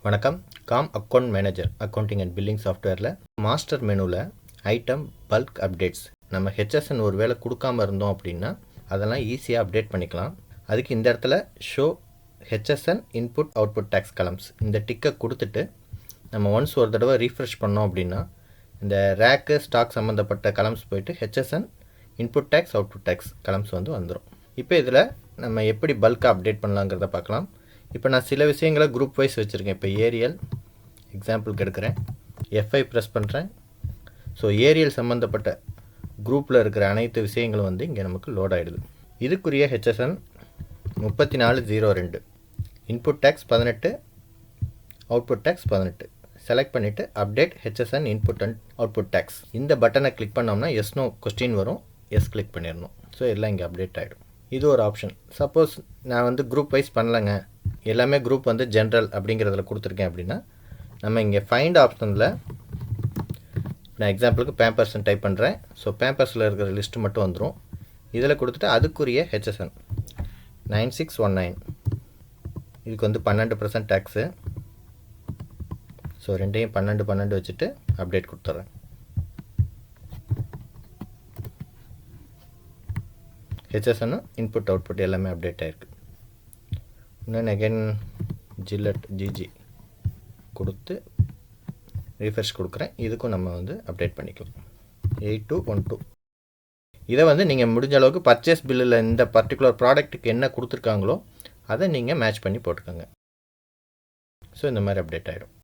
வணக்கம். Com account manager accounting and billing சாஃப்ட்வேரில் master மெனுவில் ஐட்டம் பல்க் அப்டேட்ஸ் நம்ம HSN ஒரு வேளை கொடுக்காமல் இருந்தோம் அப்படின்னா அதெல்லாம் ஈஸியாக அப்டேட் பண்ணிக்கலாம். அதுக்கு இந்த இடத்துல show HSN input output tax columns இந்த டிக்கை கொடுத்துட்டு நம்ம ஒன்ஸ் ஒரு தடவை ரீஃப்ரெஷ் பண்ணோம் அப்படின்னா இந்த ரேக்கு ஸ்டாக் சம்மந்தப்பட்ட கலம்ஸ் போயிட்டு HSN input tax output tax columns வந்துடும். இப்போ இதில் நம்ம எப்படி பல்காக அப்டேட் பண்ணலாங்கிறத பார்க்கலாம். இப்போ நான் சில விஷயங்களை குரூப் வைஸ் வச்சுருக்கேன். இப்போ ஏரியல் எக்ஸாம்பிளுக்கு எடுக்கிறேன், F5 ப்ரெஸ் பண்ணுறேன். ஸோ ஏரியல் சம்மந்தப்பட்ட குரூப்பில் இருக்கிற அனைத்து விஷயங்களும் இங்கே நமக்கு லோட் ஆகிடுது. இதுக்குரிய HSN 3402 input tax 18 output tax 18 select பண்ணிவிட்டு update HSN input and output tax இந்த பட்டனை கிளிக் பண்ணோம்னா எஸ் நோ கொஸ்டின் வரும். எஸ் கிளிக் பண்ணிடணும். ஸோ எல்லாம் இங்கே அப்டேட் ஆகிடும். இது ஒரு ஆப்ஷன். சப்போஸ் நான் குரூப் வைஸ் பண்ணலைங்க, எல்லாமே குரூப் ஜென்ரல் அப்படிங்கிறதுல கொடுத்துருக்கேன் அப்படின்னா நம்ம இங்கே ஃபைண்ட் ஆப்ஷனில் நான் எக்ஸாம்பிளுக்கு பேம்பர்ஸ்ன்னு டைப் பண்ணுறேன். ஸோ பேம்பர்ஸில் இருக்கிற லிஸ்ட்டு மட்டும் வந்துடும். இதில் கொடுத்துட்டு அதுக்குரிய HSN 9619 இதுக்கு 12% டேக்ஸு. ஸோ ரெண்டையும் 12 வச்சுட்டு அப்டேட் கொடுத்துட்றேன். HSN இன்புட் அவுட்புட் எல்லாமே அப்டேட் ஆகிருக்கு. இன்னொன்று அகைன் ஜில்லட் ஜிஜி கொடுத்து ரீஃப்ரெஷ் கொடுக்குறேன். இதுக்கும் நம்ம அப்டேட் பண்ணிக்கலாம். 8212 இதை நீங்கள் முடிஞ்ச அளவுக்கு பர்ச்சேஸ் பில்லில் இந்த பர்டிகுலர் ப்ராடக்ட்டுக்கு என்ன கொடுத்துருக்காங்களோ அதை நீங்கள் மேட்ச் பண்ணி போட்டுக்கோங்க. ஸோ இந்த மாதிரி அப்டேட் ஆகிடும்.